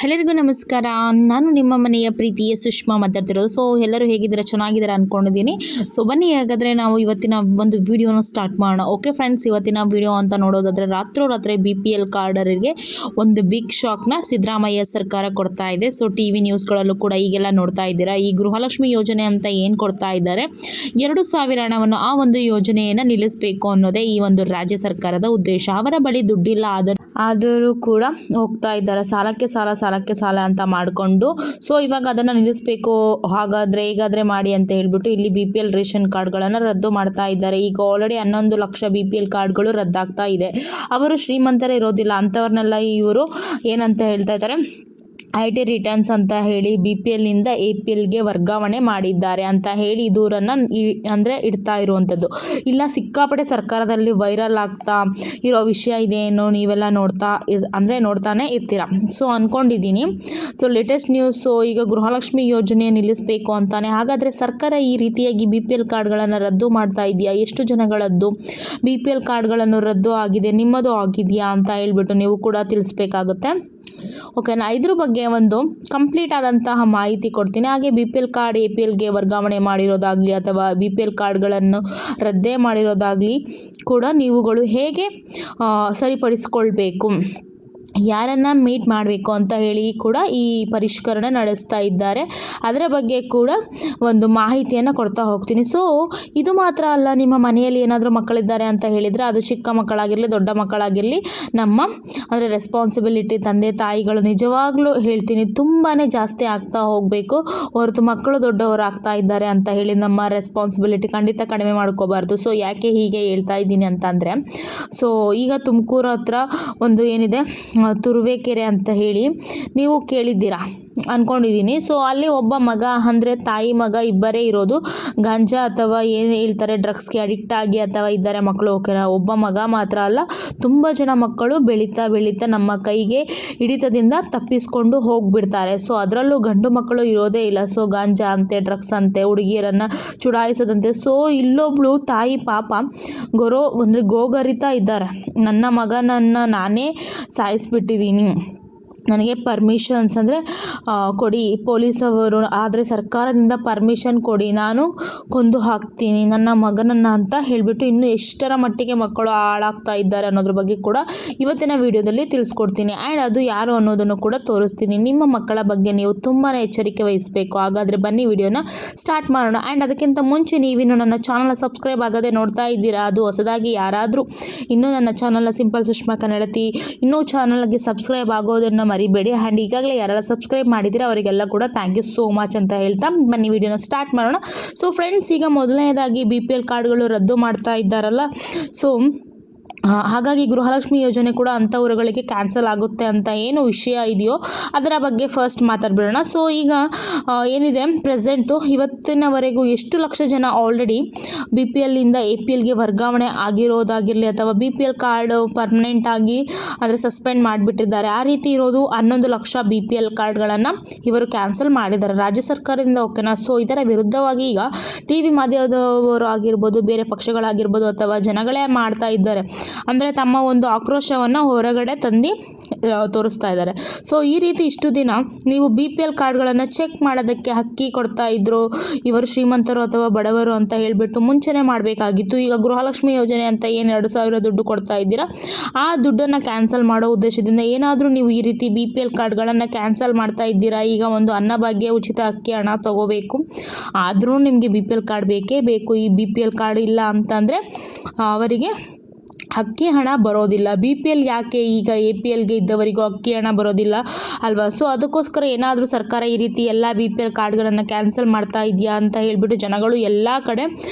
ಎಲ್ಲರಿಗೂ ನಮಸ್ಕಾರ. ನಾನು ನಿಮ್ಮ ಮನೆಯ ಪ್ರೀತಿಯ ಸುಷ್ಮಾ ಮಾತಾಡ್ತಿರೋದು. ಸೊ ಎಲ್ಲರೂ ಹೇಗಿದ್ದೀರಾ? ಚೆನ್ನಾಗಿದ್ದೀರಾ ಅಂದ್ಕೊಂಡಿದ್ದೀನಿ. ಸೊ ಬನ್ನಿ, ಹಾಗಾದರೆ ನಾವು ಇವತ್ತಿನ ಒಂದು ವಿಡಿಯೋನ ಸ್ಟಾರ್ಟ್ ಮಾಡೋಣ. ಓಕೆ ಫ್ರೆಂಡ್ಸ್, ಇವತ್ತಿನ ವಿಡಿಯೋ ಅಂತ ನೋಡೋದಾದರೆ ರಾತ್ರೋರಾತ್ರಿ BPL ಕಾರ್ಡರಿಗೆ ಒಂದು ಬಿಗ್ ಶಾಕ್ನ ಸಿದ್ದರಾಮಯ್ಯ ಸರ್ಕಾರ ಕೊಡ್ತಾ ಇದೆ. ಸೊ TV ನ್ಯೂಸ್ಗಳಲ್ಲೂ ಕೂಡ ಈಗೆಲ್ಲ ನೋಡ್ತಾ ಇದ್ದೀರಾ. ಈ ಗೃಹಲಕ್ಷ್ಮಿ ಯೋಜನೆ ಅಂತ ಏನು ಕೊಡ್ತಾ ಇದ್ದಾರೆ, 2,000 ಹಣವನ್ನು ಆ ಒಂದು ಯೋಜನೆಯನ್ನು ನಿಲ್ಲಿಸಬೇಕು ಅನ್ನೋದೇ ಈ ಒಂದು ರಾಜ್ಯ ಸರ್ಕಾರದ ಉದ್ದೇಶ. ಅವರ ಬಳಿ ದುಡ್ಡಿಲ್ಲ, ಆದರೂ ಕೂಡ ಹೋಗ್ತಾ ಇದ್ದಾರೆ ಸಾಲಕ್ಕೆ ಸಾಲ ಅಂತ ಮಾಡಿಕೊಂಡು. ಸೊ ಇವಾಗ ಅದನ್ನು ನಿಲ್ಲಿಸಬೇಕು, ಹೇಗಾದರೆ ಮಾಡಿ ಅಂತ ಹೇಳ್ಬಿಟ್ಟು ಇಲ್ಲಿ BPL ರೇಷನ್ ಕಾರ್ಡ್ಗಳನ್ನು ರದ್ದು ಮಾಡ್ತಾ ಇದ್ದಾರೆ. ಈಗ ಆಲ್ರೆಡಿ 11 ಲಕ್ಷ BPL ಕಾರ್ಡ್ಗಳು ರದ್ದಾಗ್ತಾ ಇದೆ. ಅವರು ಶ್ರೀಮಂತರೇ ಇರೋದಿಲ್ಲ, ಅಂಥವ್ರನ್ನೆಲ್ಲ ಇವರು ಏನಂತ ಹೇಳ್ತಾ ಇದ್ದಾರೆ, IT ರಿಟರ್ನ್ಸ್ ಅಂತ ಹೇಳಿ BPLನಿಂದ APLಗೆ ವರ್ಗಾವಣೆ ಮಾಡಿದ್ದಾರೆ ಅಂತ ಹೇಳಿ ದೂರನ್ನು ಇಡ್ತಾ ಇರುವಂಥದ್ದು. ಇಲ್ಲ, ಸಿಕ್ಕಾಪಟ್ಟೆ ಸರ್ಕಾರದಲ್ಲಿ ವೈರಲ್ ಆಗ್ತಾ ಇರೋ ವಿಷಯ ಇದೇನೋ ನೀವೆಲ್ಲ ನೋಡ್ತಾನೆ ಇರ್ತೀರ. ಸೊ ಅಂದ್ಕೊಂಡಿದ್ದೀನಿ. ಸೊ ಲೇಟೆಸ್ಟ್ ನ್ಯೂಸು, ಈಗ ಗೃಹಲಕ್ಷ್ಮಿ ಯೋಜನೆ ನಿಲ್ಲಿಸಬೇಕು ಅಂತಾನೆ. ಹಾಗಾದರೆ ಸರ್ಕಾರ ಈ ರೀತಿಯಾಗಿ BPL ಕಾರ್ಡ್ಗಳನ್ನು ರದ್ದು ಮಾಡ್ತಾ ಇದೆಯಾ? ಎಷ್ಟು ಜನಗಳದ್ದು BPL ಕಾರ್ಡ್ಗಳನ್ನು ರದ್ದು ಆಗಿದೆ, ನಿಮ್ಮದು ಆಗಿದೆಯಾ ಅಂತ ಹೇಳ್ಬಿಟ್ಟು ನೀವು ಕೂಡ ತಿಳಿಸ್ಬೇಕಾಗುತ್ತೆ. ಓಕೆನಾ? ಇದ್ರ ಬಗ್ಗೆ ಒಂದು ಕಂಪ್ಲೀಟ್ ಆದಂತಹ ಮಾಹಿತಿ ಕೊಡ್ತೀನಿ. ಹಾಗೆ BPL ಕಾರ್ಡ್ APLಗೆ ವರ್ಗಾವಣೆ ಮಾಡಿರೋದಾಗಲಿ ಅಥವಾ BPL ಕಾರ್ಡ್ಗಳನ್ನು ರದ್ದೇ ಮಾಡಿರೋದಾಗಲಿ ಕೂಡ ನೀವುಗಳು ಹೇಗೆ ಸರಿಪಡಿಸ್ಕೊಳ್ಬೇಕು, ಯಾರನ್ನು ಮೀಟ್ ಮಾಡಬೇಕು ಅಂತ ಹೇಳಿ ಕೂಡ ಈ ಪರಿಷ್ಕರಣೆ ನಡೆಸ್ತಾ ಇದ್ದಾರೆ. ಅದರ ಬಗ್ಗೆ ಕೂಡ ಒಂದು ಮಾಹಿತಿಯನ್ನು ಕೊಡ್ತಾ ಹೋಗ್ತೀನಿ. ಸೊ ಇದು ಮಾತ್ರ ಅಲ್ಲ, ನಿಮ್ಮ ಮನೆಯಲ್ಲಿ ಏನಾದರೂ ಮಕ್ಕಳಿದ್ದಾರೆ ಅಂತ ಹೇಳಿದರೆ, ಅದು ಚಿಕ್ಕ ಮಕ್ಕಳಾಗಿರಲಿ ದೊಡ್ಡ ಮಕ್ಕಳಾಗಿರಲಿ, ನಮ್ಮ ಅಂದರೆ ರೆಸ್ಪಾನ್ಸಿಬಿಲಿಟಿ ತಂದೆ ತಾಯಿಗಳು ನಿಜವಾಗ್ಲೂ ಹೇಳ್ತೀನಿ ತುಂಬಾ ಜಾಸ್ತಿ ಆಗ್ತಾ ಹೋಗಬೇಕು ಹೊರತು ಮಕ್ಕಳು ದೊಡ್ಡವರು ಆಗ್ತಾ ಇದ್ದಾರೆ ಅಂತ ಹೇಳಿ ನಮ್ಮ ರೆಸ್ಪಾನ್ಸಿಬಿಲಿಟಿ ಖಂಡಿತ ಕಡಿಮೆ ಮಾಡ್ಕೋಬಾರ್ದು. ಸೊ ಯಾಕೆ ಹೀಗೆ ಹೇಳ್ತಾ ಇದ್ದೀನಿ ಅಂತಂದರೆ, ಸೊ ಈಗ ತುಮಕೂರು ಹತ್ರ ಒಂದು ಏನಿದೆ ತುರುವೇಕೆರೆ ಅಂತ ಹೇಳಿ ನೀವು ಕೇಳಿದ್ದೀರಾ ಅಂದ್ಕೊಂಡಿದ್ದೀನಿ. ಸೊ ಅಲ್ಲಿ ಒಬ್ಬ ಮಗ ಅಂದರೆ ತಾಯಿ ಮಗ ಇಬ್ಬರೇ ಇರೋದು, ಗಾಂಜಾ ಅಥವಾ ಏನು ಹೇಳ್ತಾರೆ ಡ್ರಗ್ಸ್ಗೆ ಅಡಿಕ್ಟ್ ಆಗಿ ಅಥವಾ ಇದ್ದಾರೆ ಮಕ್ಕಳು. ಓಕೆನಾ? ಒಬ್ಬ ಮಗ ಮಾತ್ರ ಅಲ್ಲ, ತುಂಬ ಜನ ಮಕ್ಕಳು ಬೆಳೀತಾ ನಮ್ಮ ಕೈಗೆ ಹಿಡಿತದಿಂದ ತಪ್ಪಿಸ್ಕೊಂಡು ಹೋಗ್ಬಿಡ್ತಾರೆ. ಸೊ ಅದರಲ್ಲೂ ಗಂಡು ಮಕ್ಕಳು ಇರೋದೇ ಇಲ್ಲ. ಸೊ ಗಾಂಜಾ ಅಂತೆ, ಡ್ರಗ್ಸ್ ಅಂತೆ, ಹುಡುಗಿಯರನ್ನು ಚುಡಾಯಿಸೋದಂತೆ. ಸೊ ಇಲ್ಲೊಬ್ಳು ತಾಯಿ ಪಾಪ ಗೋಗರಿತಾ ಇದ್ದಾರೆ, ನನ್ನ ಮಗನನ್ನು ನಾನೇ ಸಾಯಿಸ್ಬಿಟ್ಟಿದ್ದೀನಿ, ನನಗೆ ಪರ್ಮಿಷನ್ಸ್ ಅಂದರೆ ಕೊಡಿ ಪೊಲೀಸವರು, ಆದರೆ ಸರ್ಕಾರದಿಂದ ಪರ್ಮಿಷನ್ ಕೊಡಿ, ನಾನು ಕೊಂದು ಹಾಕ್ತೀನಿ ನನ್ನ ಮಗನನ್ನು ಅಂತ ಹೇಳಿಬಿಟ್ಟು ಇನ್ನು ಎಷ್ಟರ ಮಟ್ಟಿಗೆ ಮಕ್ಕಳು ಹಾಳಾಗ್ತಾ ಇದ್ದಾರೆ ಅನ್ನೋದ್ರ ಬಗ್ಗೆ ಕೂಡ ಇವತ್ತಿನ ವಿಡಿಯೋದಲ್ಲಿ ತಿಳಿಸ್ಕೊಡ್ತೀನಿ. ಆ್ಯಂಡ್ ಅದು ಯಾರು ಅನ್ನೋದನ್ನು ಕೂಡ ತೋರಿಸ್ತೀನಿ. ನಿಮ್ಮ ಮಕ್ಕಳ ಬಗ್ಗೆ ನೀವು ತುಂಬಾ ಎಚ್ಚರಿಕೆ ವಹಿಸಬೇಕು. ಹಾಗಾದರೆ ಬನ್ನಿ ವಿಡಿಯೋನ ಸ್ಟಾರ್ಟ್ ಮಾಡೋಣ. ಆ್ಯಂಡ್ ಅದಕ್ಕಿಂತ ಮುಂಚೆ ನೀವಿನ್ನು ನನ್ನ ಚಾನಲ್ನ ಸಬ್ಸ್ಕ್ರೈಬ್ ಆಗದೆ ನೋಡ್ತಾ ಇದ್ದೀರಾ, ಅದು ಹೊಸದಾಗಿ ಯಾರಾದರೂ ಇನ್ನೂ ನನ್ನ ಚಾನಲ್ನ ಸಿಂಪಲ್ ಸುಷ್ಮಾ ಕನ್ನಡತಿ ಇನ್ನೂ ಚಾನಲ್ಗೆ ಸಬ್ಸ್ಕ್ರೈಬ್ ಆಗೋದನ್ನು ಮರಿಬೇಡಿ. ಆ್ಯಂಡ್ ಈಗಾಗಲೇ ಯಾರೆಲ್ಲ ಸಬ್ಸ್ಕ್ರೈಬ್ ಮಾಡಿದ್ದೀರಾ ಅವರಿಗೆಲ್ಲ ಕೂಡ ಥ್ಯಾಂಕ್ ಯು ಸೋ ಮಚ್ ಅಂತ ಹೇಳ್ತಾ ಬನ್ನಿ ವಿಡಿಯೋನ ಸ್ಟಾರ್ಟ್ ಮಾಡೋಣ. ಸೊ ಫ್ರೆಂಡ್ಸ್, ಈಗ ಮೊದಲನೇದಾಗಿ BPL ಕಾರ್ಡ್ಗಳು ರದ್ದು ಮಾಡ್ತಾ ಇದ್ದಾರಲ್ಲ, ಸೊ ಹಾಗಾಗಿ ಗೃಹಲಕ್ಷ್ಮಿ ಯೋಜನೆ ಕೂಡ ಅಂಥವ್ರುಗಳಿಗೆ ಕ್ಯಾನ್ಸಲ್ ಆಗುತ್ತೆ ಅಂತ ಏನು ವಿಷಯ ಇದೆಯೋ ಅದರ ಬಗ್ಗೆ ಫಸ್ಟ್ ಮಾತಾಡ್ಬಿಡೋಣ. ಸೊ ಈಗ ಏನಿದೆ ಪ್ರೆಸೆಂಟು ಇವತ್ತಿನವರೆಗೂ ಎಷ್ಟು ಲಕ್ಷ ಜನ ಆಲ್ರೆಡಿ BPLನಿಂದ APLಗೆ ವರ್ಗಾವಣೆ ಆಗಿರೋದಾಗಿರಲಿ ಅಥವಾ BPL ಕಾರ್ಡ್ ಪರ್ಮನೆಂಟ್ ಆಗಿ ಅಂದರೆ ಸಸ್ಪೆಂಡ್ ಮಾಡಿಬಿಟ್ಟಿದ್ದಾರೆ, ಆ ರೀತಿ ಇರೋದು 11 ಲಕ್ಷ BPL ಕಾರ್ಡ್ಗಳನ್ನು ಇವರು ಕ್ಯಾನ್ಸಲ್ ಮಾಡಿದ್ದಾರೆ ರಾಜ್ಯ ಸರ್ಕಾರದಿಂದ. ಓಕೆನಾ? ಸೊ ಇದರ ವಿರುದ್ಧವಾಗಿ ಈಗ TV ಮಾಧ್ಯಮದವರು ಆಗಿರ್ಬೋದು, ಬೇರೆ ಪಕ್ಷಗಳಾಗಿರ್ಬೋದು ಅಥವಾ ಜನಗಳೇ ಮಾಡ್ತಾ ಇದ್ದಾರೆ, ಅಂದರೆ ತಮ್ಮ ಒಂದು ಆಕ್ರೋಶವನ್ನು ಹೊರಗಡೆ ತಂದು ತೋರಿಸ್ತಾ ಇದ್ದಾರೆ. ಸೊ ಈ ರೀತಿ ಇಷ್ಟು ದಿನ ನೀವು BPL ಕಾರ್ಡ್ಗಳನ್ನು ಚೆಕ್ ಮಾಡೋದಕ್ಕೆ ಅಕ್ಕಿ ಕೊಡ್ತಾ ಇದ್ರು, ಇವರು ಶ್ರೀಮಂತರು ಅಥವಾ ಬಡವರು ಅಂತ ಹೇಳಿಬಿಟ್ಟು ಮುಂಚೆನೇ ಮಾಡಬೇಕಾಗಿತ್ತು. ಈಗ ಗೃಹಲಕ್ಷ್ಮಿ ಯೋಜನೆ ಅಂತ ಏನು 2,000 ದುಡ್ಡು ಕೊಡ್ತಾ ಇದ್ದೀರಾ, ಆ ದುಡ್ಡನ್ನು ಕ್ಯಾನ್ಸಲ್ ಮಾಡೋ ಉದ್ದೇಶದಿಂದ ಏನಾದರೂ ನೀವು ಈ ರೀತಿ BPL ಕಾರ್ಡ್ಗಳನ್ನು ಕ್ಯಾನ್ಸಲ್ ಮಾಡ್ತಾ ಇದ್ದೀರಾ. ಈಗ ಒಂದು ಅನ್ನಭಾಗ್ಯ ಉಚಿತ ಅಕ್ಕಿ ಹಣ ತಗೋಬೇಕು, ಆದರೂ ನಿಮಗೆ BPL ಕಾರ್ಡ್ ಬೇಕೇ ಬೇಕು. ಈ BPL ಕಾರ್ಡ್ ಇಲ್ಲ ಅಂತಂದರೆ ಅವರಿಗೆ ಅಕ್ಕಿ ಹಣ ಬರೋದಿಲ್ಲ. BPL ಯಾಕೆ ಈಗ APLಗೆ ಇದ್ದವರಿಗೂ ಅಕ್ಕಿ ಹಣ ಬರೋದಿಲ್ಲ ಅಲ್ವಾ? ಸೊ ಅದಕ್ಕೋಸ್ಕರ ಏನಾದರೂ ಸರ್ಕಾರ ಈ ರೀತಿ ಎಲ್ಲ BPL ಕಾರ್ಡ್ಗಳನ್ನು ಕ್ಯಾನ್ಸಲ್ ಮಾಡ್ತಾ ಇದೆಯಾ ಅಂತ ಹೇಳಿಬಿಟ್ಟು ಜನಗಳು ಎಲ್ಲ ಕಡೆ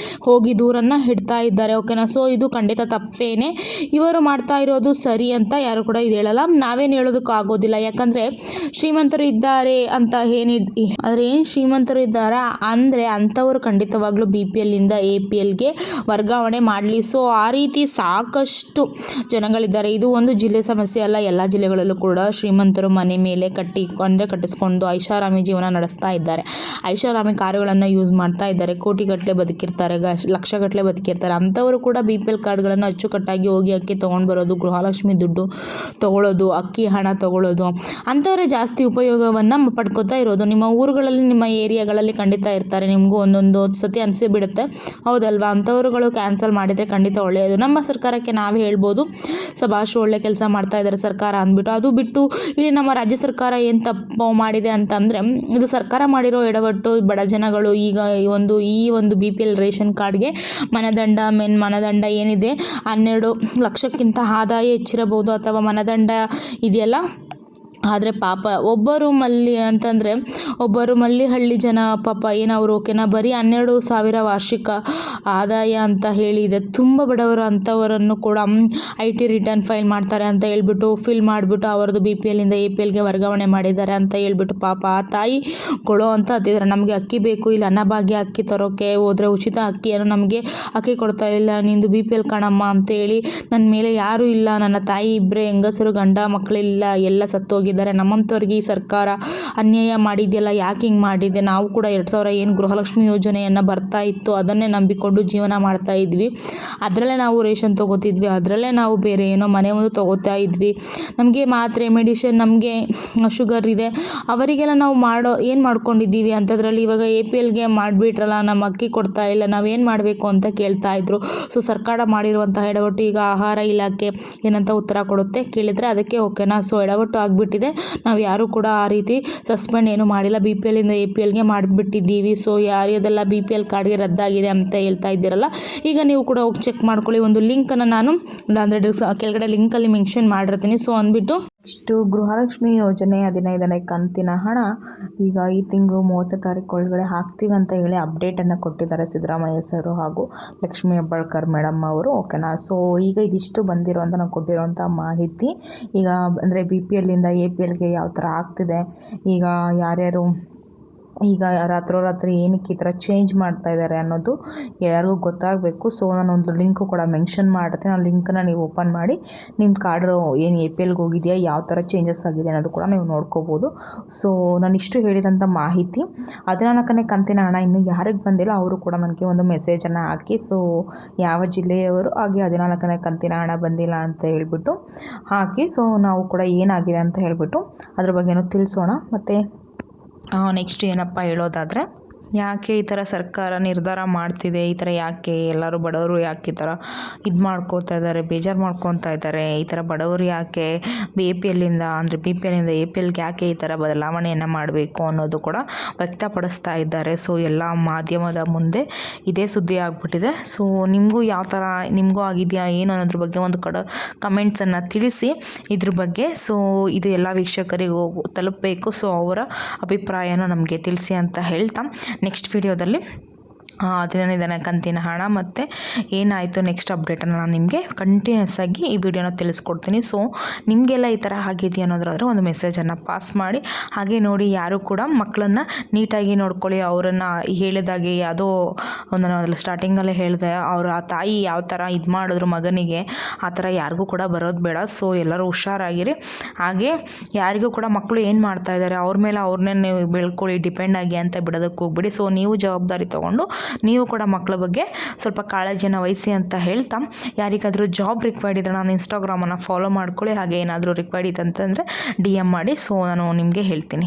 ಹೋಗಿ ದೂರನ್ನು ಇಡ್ತಾ ಇದ್ದಾರೆ. ಓಕೆನಾ? ಸೊ ಇದು ಖಂಡಿತ ತಪ್ಪೇನೆ, ಇವರು ಮಾಡ್ತಾ ಇರೋದು ಸರಿ ಅಂತ ಯಾರು ಕೂಡ ಇದು ಹೇಳಲ್ಲ. ನಾವೇನು ಹೇಳೋದಕ್ಕೂ ಆಗೋದಿಲ್ಲ, ಯಾಕಂದರೆ ಶ್ರೀಮಂತರು ಇದ್ದಾರೆ ಅಂತ ಆದರೆ ಏನು ಶ್ರೀಮಂತರು ಇದ್ದಾರೆ ಅಂದರೆ ಅಂಥವರು ಖಂಡಿತವಾಗ್ಲೂ BPLನಿಂದ APLಗೆ ವರ್ಗಾವಣೆ ಮಾಡಲಿ. ಸೊ ಆ ರೀತಿ ಸಾಕಷ್ಟು ಸಾಕಷ್ಟು ಜನಗಳಿದ್ದಾರೆ. ಇದು ಒಂದು ಜಿಲ್ಲೆ ಸಮಸ್ಯೆ ಅಲ್ಲ, ಎಲ್ಲ ಜಿಲ್ಲೆಗಳಲ್ಲೂ ಕೂಡ ಶ್ರೀಮಂತರು ಮನೆ ಮೇಲೆ ಕಟ್ಟಿಸ್ಕೊಂಡು ಐಷಾರಾಮಿ ಜೀವನ ನಡೆಸ್ತಾ ಇದ್ದಾರೆ. ಐಷಾರಾಮಿ ಕಾರುಗಳನ್ನು ಯೂಸ್ ಮಾಡ್ತಾ ಇದ್ದಾರೆ, ಕೋಟಿಗಟ್ಟಲೆ ಬದುಕಿರ್ತಾರೆ, ಲಕ್ಷಗಟ್ಟಲೆ ಬದುಕಿರ್ತಾರೆ. ಅಂಥವರು ಕೂಡ BPL ಕಾರ್ಡ್ಗಳನ್ನು ಅಚ್ಚುಕಟ್ಟಾಗಿ ಹೋಗಿ ಅಕ್ಕಿ ತೊಗೊಂಡು ಬರೋದು, ಗೃಹಲಕ್ಷ್ಮಿ ದುಡ್ಡು ತೊಗೊಳ್ಳೋದು, ಅಕ್ಕಿ ಹಣ ತೊಗೊಳ್ಳೋದು, ಅಂಥವರೇ ಜಾಸ್ತಿ ಉಪಯೋಗವನ್ನು ಪಡ್ಕೋತಾ ಇರೋದು. ನಿಮ್ಮ ಊರುಗಳಲ್ಲಿ, ನಿಮ್ಮ ಏರಿಯಾಗಳಲ್ಲಿ ಖಂಡಿತ ಇರ್ತಾರೆ. ನಿಮಗೂ ಒಂದೊಂದು ಸತಿ ಅನಿಸಿ ಬಿಡುತ್ತೆ, ಹೌದಲ್ವಾ? ಅಂಥವ್ರುಗಳು ಕ್ಯಾನ್ಸಲ್ ಮಾಡಿದರೆ ಖಂಡಿತ ಒಳ್ಳೆಯದು. ನಮ್ಮ ಸರ್ಕಾರಕ್ಕೆ ನಾವು ಹೇಳ್ಬೋದು, ಸಭಾಷ್ ಒಳ್ಳೆ ಕೆಲಸ ಮಾಡ್ತಾ ಇದ್ದಾರೆ ಸರ್ಕಾರ ಅಂದ್ಬಿಟ್ಟು. ಅದು ಬಿಟ್ಟು ಇಲ್ಲಿ ನಮ್ಮ ರಾಜ್ಯ ಸರ್ಕಾರ ಏನು ತಪ್ಪು ಮಾಡಿದೆ ಅಂತಂದರೆ, ಇದು ಸರ್ಕಾರ ಮಾಡಿರೋ ಎಡವಟ್ಟು. ಬಡ ಜನಗಳು ಈಗ ಈ ಒಂದು BPL ರೇಷನ್ ಕಾರ್ಡ್ಗೆ ಮನದಂಡ ಏನಿದೆ 12 ಲಕ್ಷಕ್ಕಿಂತ ಆದಾಯ ಹೆಚ್ಚಿರಬಹುದು ಅಥವಾ ಮನದಂಡ ಇದೆಯಲ್ಲ. ಆದರೆ ಪಾಪ ಒಬ್ಬರು ಹಳ್ಳಿ ಜನ ಪಾಪ ಏನವರು ಓಕೆನಾ, ಬರೀ 12,000 ವಾರ್ಷಿಕ ಆದಾಯ ಅಂತ ಹೇಳಿದೆ. ತುಂಬ ಬಡವರು, ಅಂಥವರನ್ನು ಕೂಡ IT ರಿಟರ್ನ್ ಫೈಲ್ ಮಾಡ್ತಾರೆ ಅಂತ ಹೇಳ್ಬಿಟ್ಟು ಫಿಲ್ ಮಾಡಿಬಿಟ್ಟು ಅವರದ್ದು BPLಯಿಂದ APLಗೆ ವರ್ಗಾವಣೆ ಮಾಡಿದ್ದಾರೆ ಅಂತ ಹೇಳ್ಬಿಟ್ಟು ಪಾಪ ಆ ತಾಯಿ ಕೊಡೋ ಅಂತ ಹತ್ತಿದ್ದಾರೆ. ನಮಗೆ ಅಕ್ಕಿ ಬೇಕು, ಇಲ್ಲಿ ಅನ್ನಭಾಗ್ಯ ಅಕ್ಕಿ ತರೋಕ್ಕೆ ಹೋದರೆ ಉಚಿತ ಅಕ್ಕಿಯನ್ನು ನಮಗೆ ಅಕ್ಕಿ ಕೊಡ್ತಾ ಇಲ್ಲ, ನಿಂದು BPL ಕಣಮ್ಮ ಅಂತೇಳಿ. ನನ್ನ ಮೇಲೆ ಯಾರೂ ಇಲ್ಲ, ನನ್ನ ತಾಯಿ ಇಬ್ಬರೇ ಹೆಂಗಸರು, ಗಂಡ ಮಕ್ಕಳಿಲ್ಲ, ಎಲ್ಲ ಸತ್ತೋಗಿದ್ದಾರೆ. ನಮ್ಮಂಥವ್ರಿಗೆ ಈ ಸರ್ಕಾರ ಅನ್ಯಾಯ ಮಾಡಿದೆಯಲ್ಲ, ಯಾಕೆ ಹಿಂಗೆ ಮಾಡಿದೆ? ನಾವು ಕೂಡ 2000 ಏನು ಗೃಹಲಕ್ಷ್ಮಿ ಯೋಜನೆಯನ್ನು ಬರ್ತಾ ಇತ್ತು, ಅದನ್ನೇ ನಂಬಿಕೊಂಡು ಜೀವನ ಮಾಡ್ತಾ ಇದ್ವಿ. ಅದರಲ್ಲೇ ನಾವು ರೇಷನ್ ತೊಗೋತಿದ್ವಿ, ಅದರಲ್ಲೇ ನಾವು ಬೇರೆ ಏನೋ ಮನೆ ಒಂದು ತೊಗೋತಾ ಇದ್ವಿ. ನಮಗೆ ಮಾತ್ರೆ, ಮೆಡಿಷನ್, ನಮಗೆ ಶುಗರ್ ಇದೆ, ಅವರಿಗೆಲ್ಲ ನಾವು ಏನು ಮಾಡ್ಕೊಂಡಿದ್ದೀವಿ ಅಂಥದ್ರಲ್ಲಿ ಇವಾಗ APLಗೆ ಮಾಡಿಬಿಟ್ರಲ್ಲ, ನಮ್ಮ ಅಕ್ಕಿ ಕೊಡ್ತಾ ಇಲ್ಲ, ನಾವೇನು ಮಾಡಬೇಕು ಅಂತ ಕೇಳ್ತಾ ಇದ್ರು. ಸೊ ಸರ್ಕಾರ ಮಾಡಿರುವಂಥ ಎಡವಟ್ಟು ಈಗ ಆಹಾರ ಇಲಾಖೆ ಏನಂತ ಉತ್ತರ ಕೊಡುತ್ತೆ ಕೇಳಿದರೆ ಅದಕ್ಕೆ ಓಕೆನಾ. ಸೊ ಎಡವಟ್ಟು ಆಗಿಬಿಟ್ಟಿದೆ, ನಾವು ಯಾರೂ ಕೂಡ ಆ ರೀತಿ ಸಸ್ಪೆಂಡ್ ಏನು ಮಾಡಿಲ್ಲ, BPLಯಿಂದ APLಗೆ ಮಾಡಿಬಿಟ್ಟಿದ್ದೀವಿ. ಸೊ ಯಾರ್ಯಾರೆಲ್ಲ BPL ಕಾರ್ಡ್ಗೆ ರದ್ದಾಗಿದೆ ಅಂತ ಹೇಳ್ತಾ ಇದ್ದೀರಲ್ಲ, ಈಗ ನೀವು ಕೂಡ ಹೋಗಿ ಚೆಕ್ ಮಾಡ್ಕೊಳ್ಳಿ. ಒಂದು ಲಿಂಕನ್ನು ನಾನು ಕೆಳಗಡೆ ಲಿಂಕಲ್ಲಿ ಮೆನ್ಷನ್ ಮಾಡಿರ್ತೀನಿ. ಸೊ ಅಂದ್ಬಿಟ್ಟು ಇಷ್ಟು ಗೃಹಲಕ್ಷ್ಮಿ ಯೋಜನೆ 15ನೇ ಕಂತಿನ ಹಣ ಈಗ ಈ ತಿಂಗಳು 30 ತಾರೀಕು ಒಳಗಡೆ ಹಾಕ್ತೀವಿ ಅಂತ ಹೇಳಿ ಅಪ್ಡೇಟನ್ನು ಕೊಟ್ಟಿದ್ದಾರೆ ಸಿದ್ದರಾಮಯ್ಯ ಸರ್ ಹಾಗೂ ಲಕ್ಷ್ಮೀ ಹೆಬ್ಬಾಳ್ಕರ್ ಮೇಡಮ್ ಅವರು, ಓಕೆನಾ. ಸೊ ಈಗ ಇದಿಷ್ಟು ಬಂದಿರೋಂಥ ನಾವು ಕೊಟ್ಟಿರೋಂಥ ಮಾಹಿತಿ. ಈಗ ಅಂದರೆ BPLಯಿಂದ APLಗೆ ಯಾವ ಥರ ಆಗ್ತಿದೆ, ಈಗ ಯಾರ್ಯಾರು ಈಗ ರಾತ್ರೋರಾತ್ರಿ ಏನಕ್ಕೆ ಈ ಥರ ಚೇಂಜ್ ಮಾಡ್ತಾ ಇದ್ದಾರೆ ಅನ್ನೋದು ಯಾರಿಗೂ ಗೊತ್ತಾಗಬೇಕು. ಸೊ ನಾನೊಂದು ಲಿಂಕು ಕೂಡ ಮೆನ್ಷನ್ ಮಾಡಿರ್ತೀನಿ, ಆ ಲಿಂಕನ್ನು ನೀವು ಓಪನ್ ಮಾಡಿ ನಿಮ್ಮ ಕಾರ್ಡು ಏನು APLಗೆ ಹೋಗಿದೆಯಾ, ಯಾವ ಥರ ಚೇಂಜಸ್ ಆಗಿದೆ ಅನ್ನೋದು ಕೂಡ ನೀವು ನೋಡ್ಕೋಬೋದು. ಸೊ ನಾನಿಷ್ಟು ಹೇಳಿದಂಥ ಮಾಹಿತಿ 14ನೇ ಕಂತಿನ ಹಣ ಇನ್ನೂ ಯಾರಿಗೆ ಬಂದಿಲ್ಲ ಅವರು ಕೂಡ ನನಗೆ ಒಂದು ಮೆಸೇಜನ್ನು ಹಾಕಿ, ಸೊ ಯಾವ ಜಿಲ್ಲೆಯವರು ಹಾಗೆ 14ನೇ ಕಂತಿನ ಹಣ ಬಂದಿಲ್ಲ ಅಂತ ಹೇಳ್ಬಿಟ್ಟು ಹಾಕಿ. ಸೊ ನಾವು ಕೂಡ ಏನಾಗಿದೆ ಅಂತ ಹೇಳ್ಬಿಟ್ಟು ಅದ್ರ ಬಗ್ಗೆನೂ ತಿಳಿಸೋಣ. ಮತ್ತು ನೆಕ್ಸ್ಟ್ ಏನಪ್ಪ ಹೇಳೋದಾದರೆ, ಯಾಕೆ ಈ ಥರ ಸರ್ಕಾರ ನಿರ್ಧಾರ ಮಾಡ್ತಿದೆ, ಈ ಥರ ಯಾಕೆ ಎಲ್ಲರೂ ಬಡವರು ಯಾಕೆ ಈ ಥರ ಇದು ಮಾಡ್ಕೋತಾ ಇದ್ದಾರೆ, ಬೇಜಾರು ಮಾಡ್ಕೊತಾ ಇದ್ದಾರೆ, ಈ ಥರ ಬಡವರು ಯಾಕೆ BPLಯಿಂದ APLಗೆ ಯಾಕೆ ಈ ಥರ ಬದಲಾವಣೆಯನ್ನು ಮಾಡಬೇಕು ಅನ್ನೋದು ಕೂಡ ವ್ಯಕ್ತಪಡಿಸ್ತಾ ಇದ್ದಾರೆ. ಸೊ ಎಲ್ಲ ಮಾಧ್ಯಮದ ಮುಂದೆ ಇದೇ ಸುದ್ದಿ ಆಗಿಬಿಟ್ಟಿದೆ. ಸೊ ನಿಮಗೂ ಯಾವ ಥರ ನಿಮಗೂ ಆಗಿದೆಯಾ ಏನು ಅನ್ನೋದ್ರ ಬಗ್ಗೆ ಒಂದು ಕಮೆಂಟ್ಸನ್ನು ತಿಳಿಸಿ ಇದ್ರ ಬಗ್ಗೆ. ಸೊ ಇದು ಎಲ್ಲ ವೀಕ್ಷಕರಿಗೂ ತಲುಪಬೇಕು. ಸೊ ಅವರ ಅಭಿಪ್ರಾಯನ ನಮಗೆ ತಿಳಿಸಿ ಅಂತ ಹೇಳ್ತಾ ನೆಕ್ಸ್ಟ್ ವಿಡಿಯೋದಲ್ಲಿ 15ನೇ ಕಂತಿನ ಹಣ ಮತ್ತು ಏನಾಯಿತು ನೆಕ್ಸ್ಟ್ ಅಪ್ಡೇಟನ್ನು ನಾನು ನಿಮಗೆ ಕಂಟಿನ್ಯೂಸ್ ಆಗಿ ಈ ವಿಡಿಯೋನ ತಿಳಿಸ್ಕೊಡ್ತೀನಿ. ಸೊ ನಿಮಗೆಲ್ಲ ಈ ಥರ ಆಗಿದೆಯಾ ಅನ್ನೋದಾದರೆ ಒಂದು ಮೆಸೇಜನ್ನು ಪಾಸ್ ಮಾಡಿ. ಹಾಗೆ ನೋಡಿ, ಯಾರು ಕೂಡ ಮಕ್ಕಳನ್ನು ನೀಟಾಗಿ ನೋಡ್ಕೊಳ್ಳಿ. ಅವರನ್ನು ಹೇಳಿದಾಗೆ ಯಾವುದೋ ನಾನು ಸ್ಟಾರ್ಟಿಂಗಲ್ಲೇ ಹೇಳಿದೆ, ಅವರು ಆ ತಾಯಿ ಯಾವ ಥರ ಇದು ಮಾಡಿದ್ರು ಮಗನಿಗೆ, ಆ ಥರ ಯಾರಿಗೂ ಕೂಡ ಬರೋದು ಬೇಡ. ಸೊ ಎಲ್ಲರೂ ಹುಷಾರಾಗಿರಿ. ಹಾಗೆ ಯಾರಿಗೂ ಕೂಡ ಮಕ್ಕಳು ಏನು ಮಾಡ್ತಾ ಇದ್ದಾರೆ ಅವ್ರ ಮೇಲೆ ಅವ್ರನ್ನೇ ನೀವು ಬೆಳ್ಕೊಳ್ಳಿ, ಡಿಪೆಂಡ್ ಆಗಿ ಅಂತ ಬಿಡೋದಕ್ಕೆ ಹೋಗ್ಬಿಡಿ. ಸೊ ನೀವು ಜವಾಬ್ದಾರಿ ತೊಗೊಂಡು ನೀವು ಕೂಡ ಮಕ್ಕಳ ಬಗ್ಗೆ ಸ್ವಲ್ಪ ಕಾಳಜಿಯನ್ನು ವಹಿಸಿ ಅಂತ ಹೇಳ್ತಾ, ಯಾರಿಗಾದರೂ ಜಾಬ್ ರಿಕ್ವೈರ್ಡ್ ಇದ್ದರೆ ನಾನು ಇನ್ಸ್ಟಾಗ್ರಾಮನ್ನು ಫಾಲೋ ಮಾಡ್ಕೊಳ್ಳಿ. ಹಾಗೆ ಏನಾದರೂ ರಿಕ್ವೈರ್ಡ್ ಇತ್ತಂತಂದರೆ DM ಮಾಡಿ. ಸೊ ನಾನು ನಿಮಗೆ ಹೇಳ್ತೀನಿ.